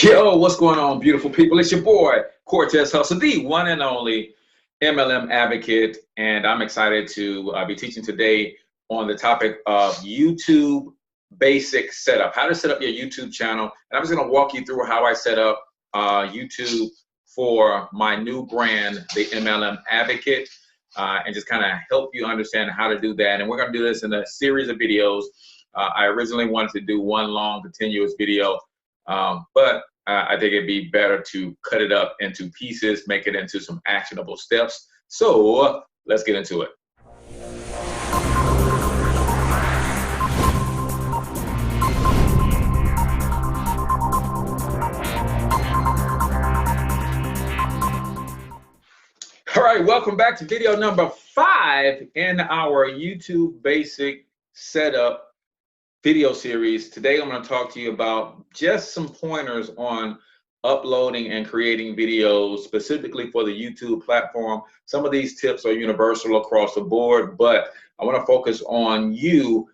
Yo, what's going on, beautiful people? It's your boy, Cortez Hustle, the one and only MLM advocate, and I'm excited to be teaching today on the topic of YouTube basic setup, how to set up your YouTube channel. And I'm just going to walk you through how I set up YouTube for my new brand, the MLM advocate, and just kind of help you understand how to do that. And we're going to do this in a series of videos. I originally wanted to do one long continuous video, but I think it'd be better to cut it up into pieces, make it into some actionable steps. So let's get into it. All right, welcome back to video number 5 in our YouTube basic setup video series. Today I'm going to talk to you about just some pointers on uploading and creating videos specifically for the YouTube platform. Some of these tips are universal across the board, but I want to focus on you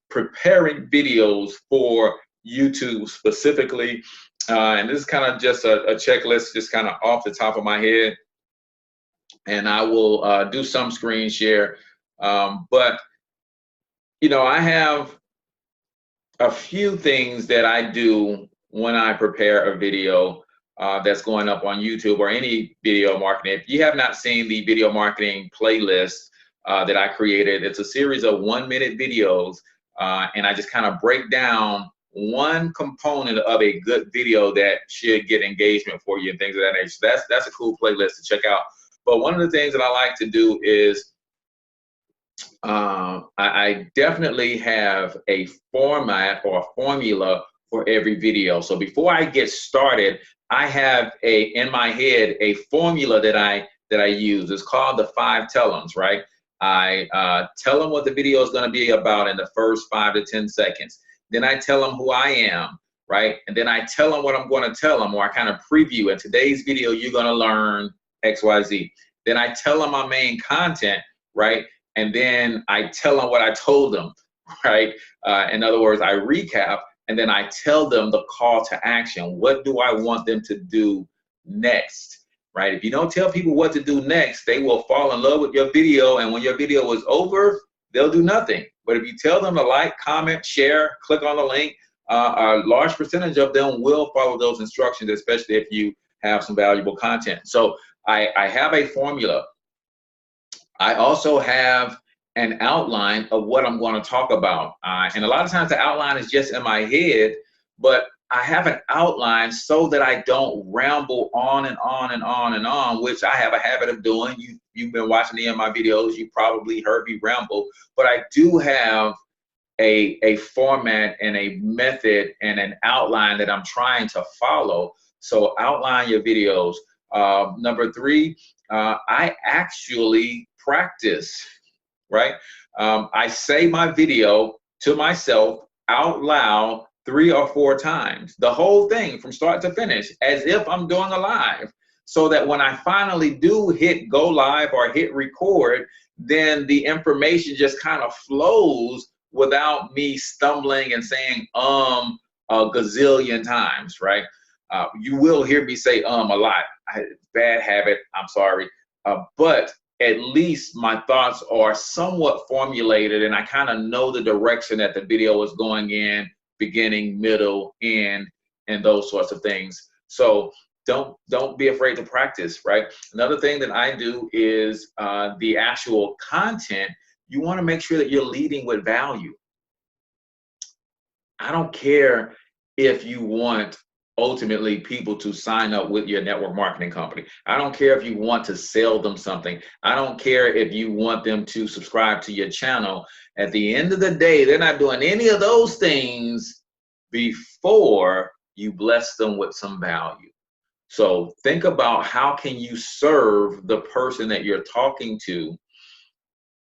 preparing videos for YouTube specifically. And this is kind of just a checklist, just kind of off the top of my head. And I will do some screen share. But, you know, I have a few things that I do when I prepare a video that's going up on YouTube or any video marketing. If you have not seen the video marketing playlist that I created, it's a series of 1-minute videos, and I just kind of break down one component of a good video that should get engagement for you and things of that nature. So that's a cool playlist to check out. But one of the things that I like to do is I definitely have a format or a formula for every video. So before I get started, I have in my head a formula that I use. It's called the 5 tell-ems, right? I tell them what the video is going to be about in the first 5 to 10 seconds. Then I tell them who I am, right? And then I tell them what I'm going to tell them, or I kind of preview. In today's video, you're going to learn XYZ. Then I tell them my main content, right? And then I tell them what I told them, right? In other words, I recap, and then I tell them the call to action. What do I want them to do next, right? If you don't tell people what to do next, they will fall in love with your video, and when your video is over, they'll do nothing. But if you tell them to like, comment, share, click on the link, a large percentage of them will follow those instructions, especially if you have some valuable content. So I have a formula. I also have an outline of what I'm going to talk about. And a lot of times the outline is just in my head, but I have an outline so that I don't ramble on and on and on and on, which I have a habit of doing. You've been watching any of my videos, you probably heard me ramble, but I do have a format and a method and an outline that I'm trying to follow. So outline your videos. Number 3, I actually practice, right? I say my video to myself out loud 3 or 4 times, the whole thing from start to finish, as if I'm doing a live, so that when I finally do hit go live or hit record, then the information just kind of flows without me stumbling and saying a gazillion times, right? You will hear me say a lot. Bad habit, I'm sorry. But at least my thoughts are somewhat formulated, and I kind of know the direction that the video is going in, beginning, middle, end, and those sorts of things. So don't be afraid to practice, right? Another thing that I do is the actual content. You want to make sure that you're leading with value. I don't care if you want ultimately people to sign up with your network marketing company. I don't care if you want to sell them something. I don't care if you want them to subscribe to your channel. At the end of the day, they're not doing any of those things before you bless them with some value. So think about how can you serve the person that you're talking to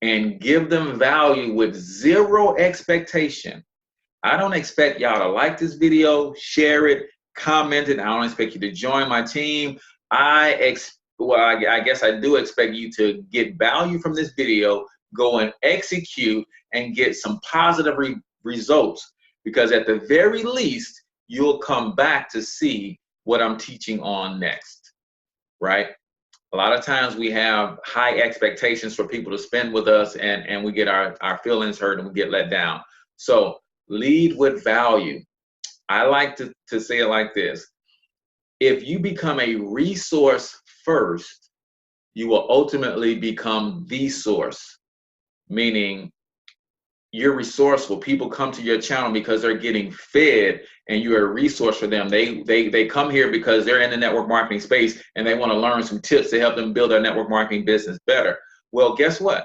and give them value with 0 expectation. I don't expect y'all to like this video, share it, comment it. I don't expect you to join my team. I guess I do expect you to get value from this video, go and execute and get some positive results, because at the very least, you'll come back to see what I'm teaching on next, right? A lot of times we have high expectations for people to spend with us, and we get our feelings hurt and we get let down. So lead with value. I like to say it like this. If you become a resource first, you will ultimately become the source, meaning you're resourceful. People come to your channel because they're getting fed and you're a resource for them. They come here because they're in the network marketing space and they want to learn some tips to help them build their network marketing business better. Well, guess what?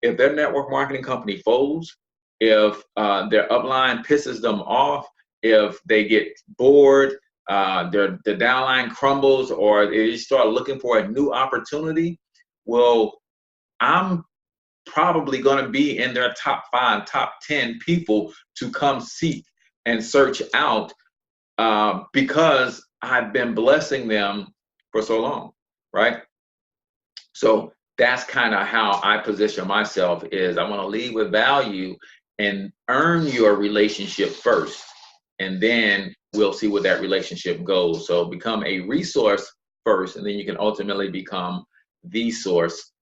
If their network marketing company folds, if their upline pisses them off, if they get bored, the downline crumbles, or they start looking for a new opportunity, well, I'm probably going to be in their top 5, top 10 people to come seek and search out, because I've been blessing them for so long, right? So that's kind of how I position myself, is I want to lead with value and earn your relationship first, and then we'll see where that relationship goes. So become a resource first, and then you can ultimately become the source.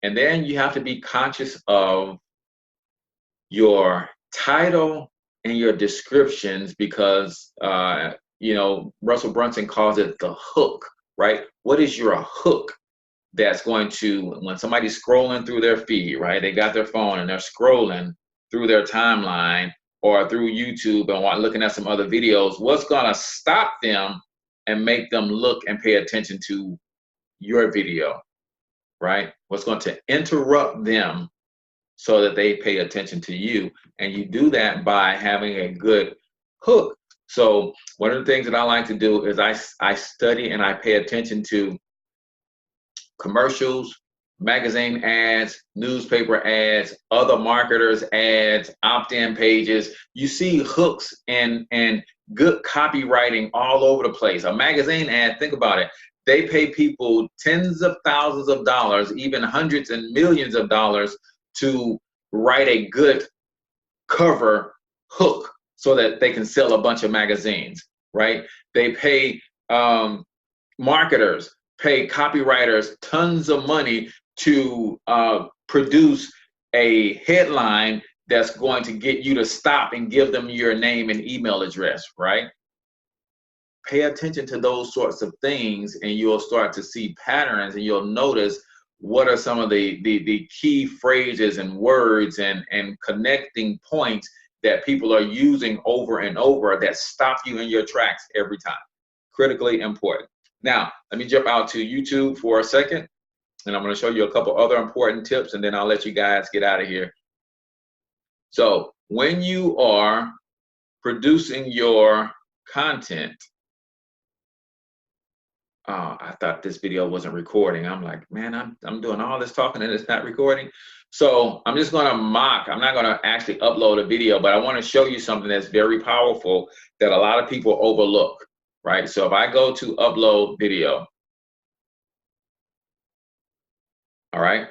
And then you have to be conscious of your title and your descriptions, because Russell Brunson calls it the hook, right? What is your hook that's going to, when somebody's scrolling through their feed, right? They got their phone and they're scrolling through their timeline or through YouTube and looking at some other videos, what's going to stop them and make them look and pay attention to your video, right? What's going to interrupt them so that they pay attention to you? And you do that by having a good hook. So one of the things that I like to do is I study and I pay attention to commercials, magazine ads, newspaper ads, other marketers ads, opt-in pages. You see hooks and good copywriting all over the place. A magazine ad, think about it. They pay people tens of thousands of dollars, even hundreds and millions of dollars, to write a good cover hook so that they can sell a bunch of magazines, right? They pay marketers, pay copywriters tons of money to produce a headline that's going to get you to stop and give them your name and email address, right? Pay attention to those sorts of things and you'll start to see patterns, and you'll notice what are some of the key phrases and words and connecting points that people are using over and over that stop you in your tracks every time. Critically important. Now, let me jump out to YouTube for a second, and I'm going to show you a couple other important tips, and then I'll let you guys get out of here. So when you are producing your content, I thought this video wasn't recording. I'm like, man, I'm doing all this talking and it's not recording. So I'm just going to mock. I'm not going to actually upload a video, but I want to show you something that's very powerful that a lot of people overlook, right? So if I go to upload video, all right,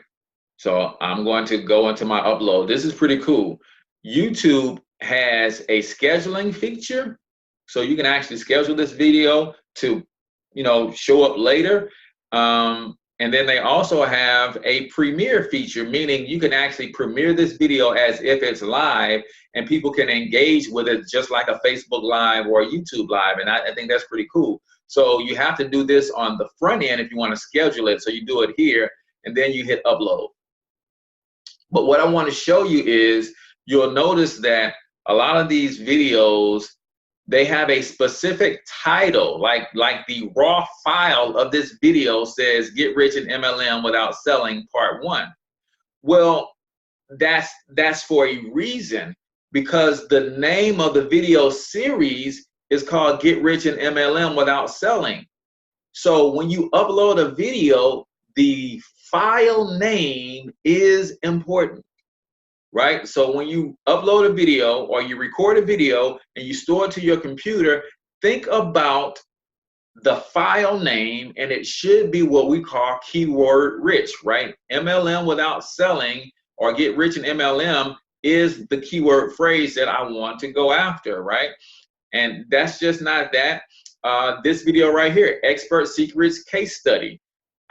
so I'm going to go into my upload. This is pretty cool. YouTube has a scheduling feature, so you can actually schedule this video to show up later. And then they also have a premiere feature, meaning you can actually premiere this video as if it's live and people can engage with it just like a Facebook Live or a YouTube Live. And I think that's pretty cool. So you have to do this on the front end if you want to schedule it. So you do it here and then you hit upload. But what I want to show you is you'll notice that a lot of these videos, they have a specific title, like the raw file of this video says, Get Rich in MLM Without Selling Part 1. Well, that's for a reason, because the name of the video series is called Get Rich in MLM Without Selling. So when you upload a video, the file name is important. Right? So when you upload a video or you record a video and you store it to your computer, think about the file name, and it should be what we call keyword rich, right? MLM Without Selling or Get Rich in MLM is the keyword phrase that I want to go after, right? And that's just not that. This video right here, Expert Secrets Case Study.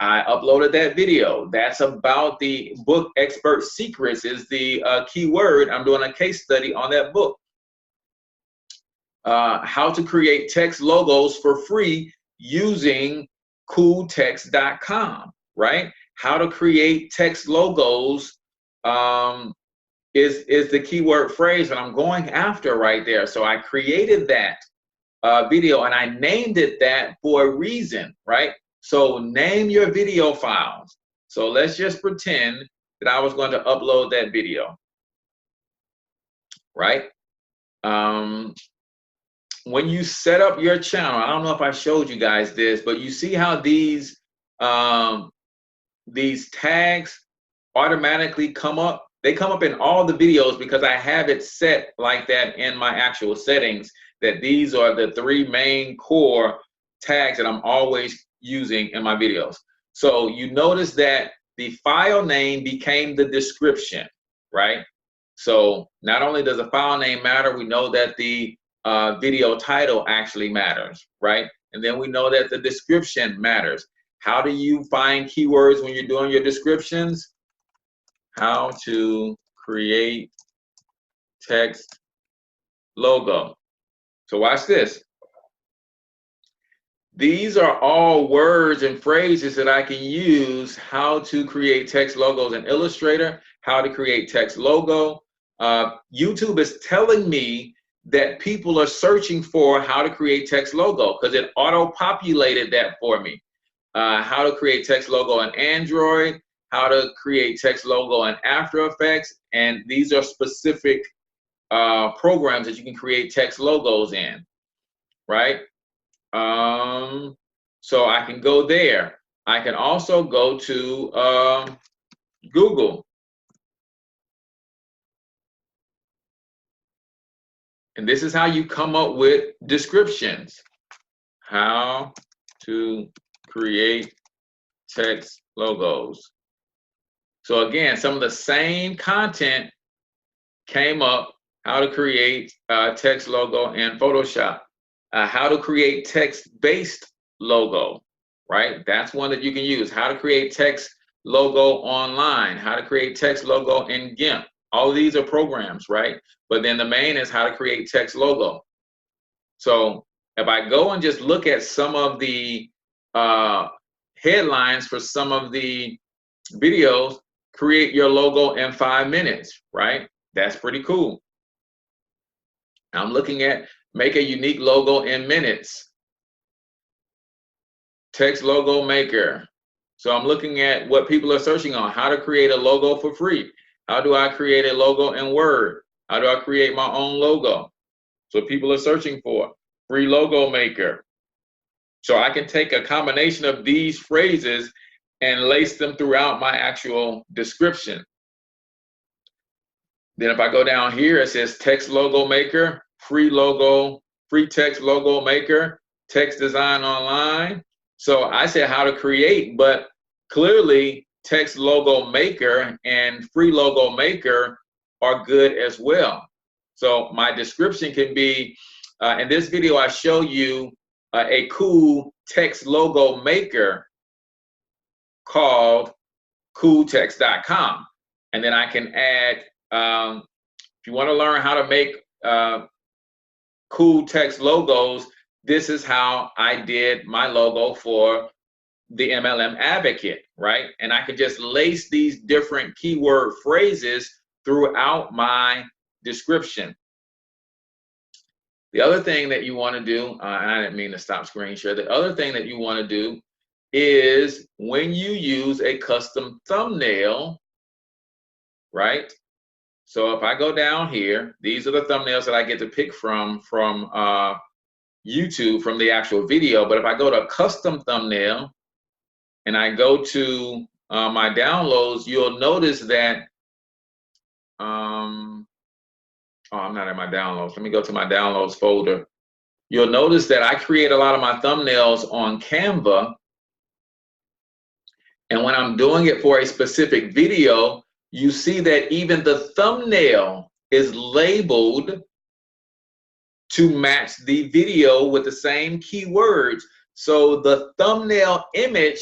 I uploaded that video. That's about the book Expert Secrets is the key word. I'm doing a case study on that book. How to create text logos for free using cooltext.com, right? How to create text logos is the keyword phrase that I'm going after right there. So I created that video and I named it that for a reason, right? So name your video files. So let's just pretend that I was going to upload that video, right? When you set up your channel, I don't know if I showed you guys this, but you see how these tags automatically come up? They come up in all the videos because I have it set like that in my actual settings, that these are the 3 main core tags that I'm always using in my videos. So you notice that the file name became the description, right? So not only does the file name matter, we know that the video title actually matters, right? And then we know that the description matters. How do you find keywords when you're doing your descriptions? How to create text logo. So watch this. These are all words and phrases that I can use. How to create text logos in Illustrator, how to create text logo. YouTube is telling me that people are searching for how to create text logo because it auto-populated that for me. How to create text logo in Android, how to create text logo in After Effects, and these are specific programs that you can create text logos in, right? So I can go there. I can also go to Google. And this is how you come up with descriptions. How to create text logos. So again, some of the same content came up. How to create text logo in Photoshop. How to create text-based logo, right? That's one that you can use. How to create text logo online. How to create text logo in GIMP. All of these are programs, right? But then the main is how to create text logo. So if I go and just look at some of the headlines for some of the videos, create your logo in 5 minutes, right? That's pretty cool. I'm looking at make a unique logo in minutes. Text logo maker. So I'm looking at what people are searching on. How to create a logo for free. How do I create a logo in Word? How do I create my own logo? So people are searching for free logo maker. So I can take a combination of these phrases and lace them throughout my actual description. Then if I go down here, it says text logo maker, free text logo maker, text design online. So I said how to create, but clearly text logo maker and free logo maker are good as well. So my description can be, in this video I show you a cool text logo maker called cooltext.com. And then I can add, if you want to learn how to make cool text logos, this is how I did my logo for the MLM advocate, right? And I could just lace these different keyword phrases throughout my description. The other thing that you want to do, and I didn't mean to stop screen share, the other thing that you want to do is when you use a custom thumbnail, right? So if I go down here, these are the thumbnails that I get to pick from YouTube, from the actual video. But if I go to custom thumbnail and I go to my downloads, you'll notice that, oh, I'm not in my downloads. Let me go to my downloads folder. You'll notice that I create a lot of my thumbnails on Canva. And when I'm doing it for a specific video, you see that even the thumbnail is labeled to match the video with the same keywords. So the thumbnail image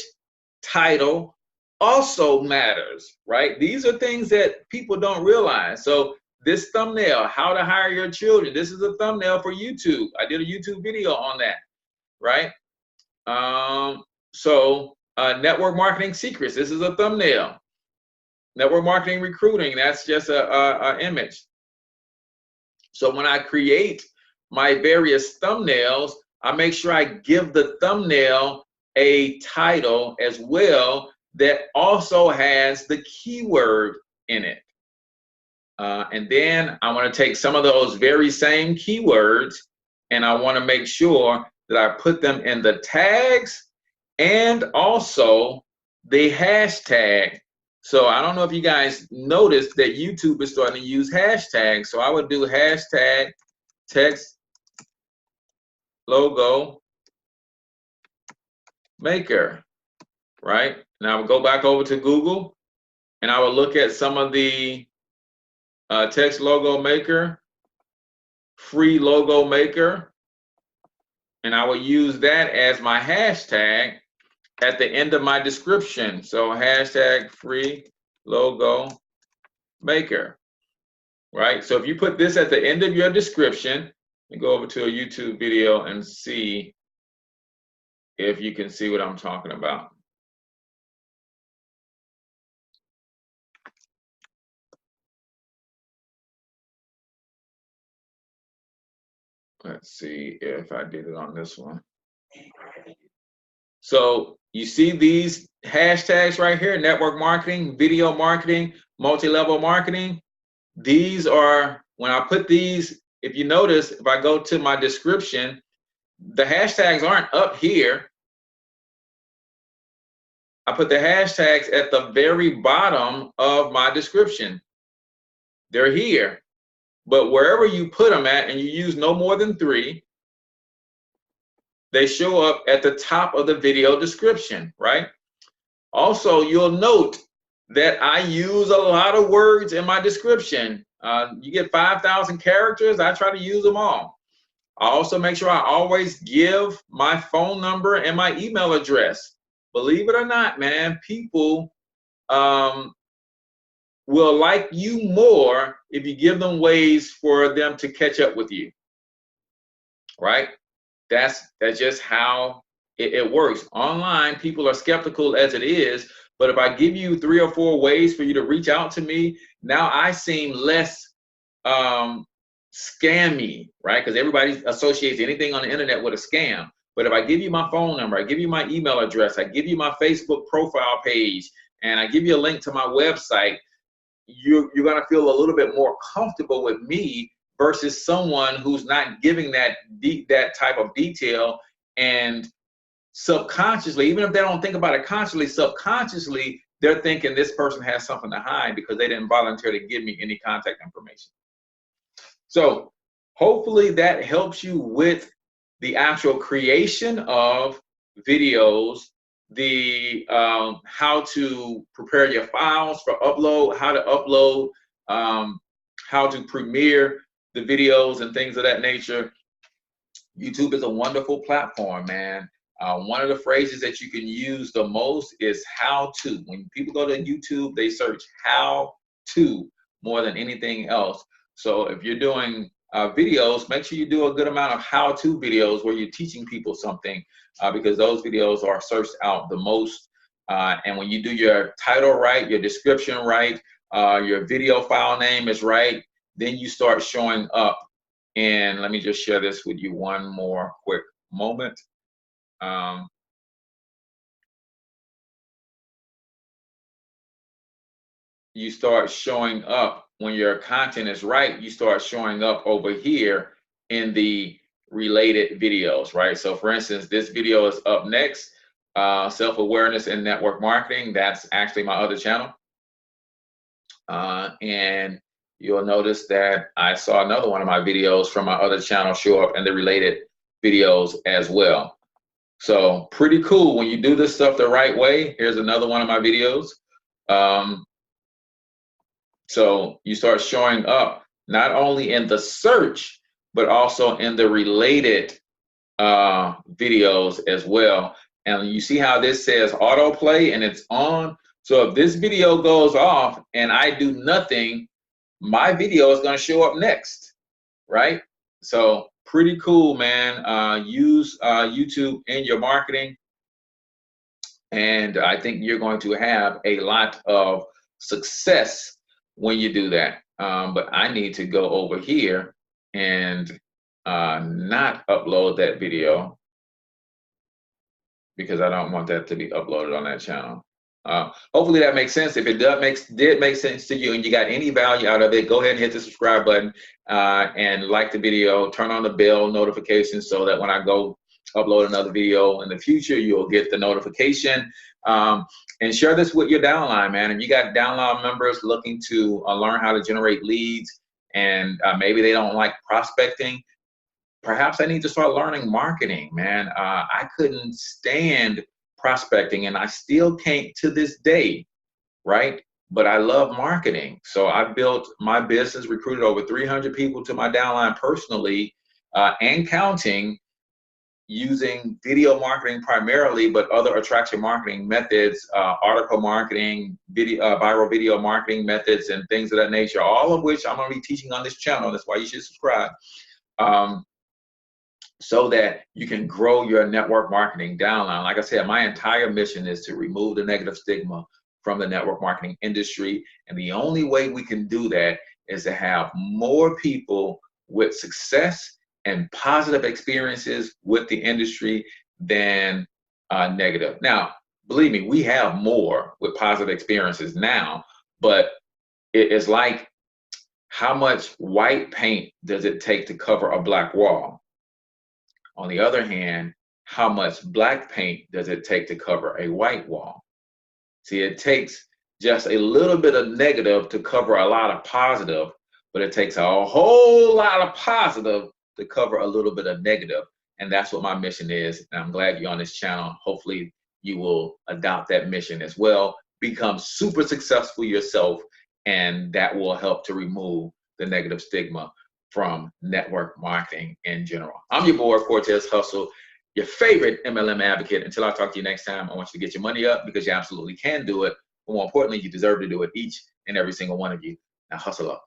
title also matters, right? These are things that people don't realize. So this thumbnail, how to hire your children, this is a thumbnail for YouTube. I did a YouTube video on that, right? Network marketing secrets, this is a thumbnail. Network marketing recruiting, that's just a image. So when I create my various thumbnails, I make sure I give the thumbnail a title as well that also has the keyword in it. And then I want to take some of those very same keywords and I want to make sure that I put them in the tags and also the hashtag. So I don't know if you guys noticed that YouTube is starting to use hashtags. So I would do hashtag text logo maker, right? And I would go back over to Google and I would look at some of the text logo maker, free logo maker, and I will use that as my hashtag at the end of my description. So hashtag free logo maker, right? So if you put this at the end of your description, and go over to a YouTube video and see if you can see what I'm talking about. Let's see if I did it on this one. So you see these hashtags right here, network marketing, video marketing, multi-level marketing. These are, when I put these, if you notice, if I go to my description, the hashtags aren't up here. I put the hashtags at the very bottom of my description. They're here. But wherever you put them at, and you use no more than 3, they show up at the top of the video description, right? Also, you'll note that I use a lot of words in my description. You get 5,000 characters, I try to use them all. I also make sure I always give my phone number and my email address. Believe it or not, man, people will like you more if you give them ways for them to catch up with you, right? That's just how it works. Online, people are skeptical as it is, but if I give you 3 or 4 ways for you to reach out to me, now I seem less scammy, right? Because everybody associates anything on the internet with a scam. But if I give you my phone number, I give you my email address, I give you my Facebook profile page, and I give you a link to my website, you're going to feel a little bit more comfortable with me versus someone who's not giving that type of detail, and subconsciously, even if they don't think about it consciously, subconsciously they're thinking this person has something to hide because they didn't voluntarily give me any contact information. So hopefully that helps you with the actual creation of videos, the how to prepare your files for upload, how to upload, how to premiere the videos and things of that nature. YouTube is a wonderful platform, man. One of the phrases that you can use the most is how to. When people go to YouTube, they search how to more than anything else. So if you're doing videos, make sure you do a good amount of how-to videos where you're teaching people something, because those videos are searched out the most. And when you do your title right, your description right, your video file name is right, then you start showing up. And let me just share this with you one more quick moment. You start showing up when your content is right. You start showing up over here in the related videos, right? So for instance, this video is up next, self-awareness and network marketing. That's actually my other channel. And you'll notice that I saw another one of my videos from my other channel show up in the related videos as well. So pretty cool when you do this stuff the right way. Here's another one of my videos. So you start showing up not only in the search, but also in the related videos as well. And you see how this says autoplay and it's on. So if this video goes off and I do nothing, my video is going to show up next, right? So pretty cool, man. Use YouTube in your marketing, and I think you're going to have a lot of success when you do that. But I need to go over here and not upload that video because I don't want that to be uploaded on that channel. Hopefully that makes sense. If it did make sense to you and you got any value out of it, go ahead and hit the subscribe button and like the video. Turn on the bell notification so that when I go upload another video in the future, you'll get the notification. And share this with your downline, man. If you got downline members looking to learn how to generate leads and maybe they don't like prospecting, perhaps I need to start learning marketing, man. I couldn't stand prospecting and I still can't to this day, right? But I love marketing. So I built my business, recruited over 300 people to my downline personally and counting, using video marketing primarily, but other attraction marketing methods, article marketing, viral video marketing methods, and things of that nature, all of which I'm going to be teaching on this channel. That's why you should subscribe. So that you can grow your network marketing downline. Like I said, my entire mission is to remove the negative stigma from the network marketing industry. And the only way we can do that is to have more people with success and positive experiences with the industry than negative. Now, believe me, we have more with positive experiences now, but it's like, how much white paint does it take to cover a black wall? On the other hand, how much black paint does it take to cover a white wall? See, it takes just a little bit of negative to cover a lot of positive, but it takes a whole lot of positive to cover a little bit of negative. And that's what my mission is. And I'm glad you're on this channel. Hopefully you will adopt that mission as well, become super successful yourself, and that will help to remove the negative stigma from network marketing in general. I'm your boy, Cortez Hustle, your favorite MLM advocate. Until I talk to you next time, I want you to get your money up because you absolutely can do it. But more importantly, you deserve to do it, each and every single one of you. Now hustle up.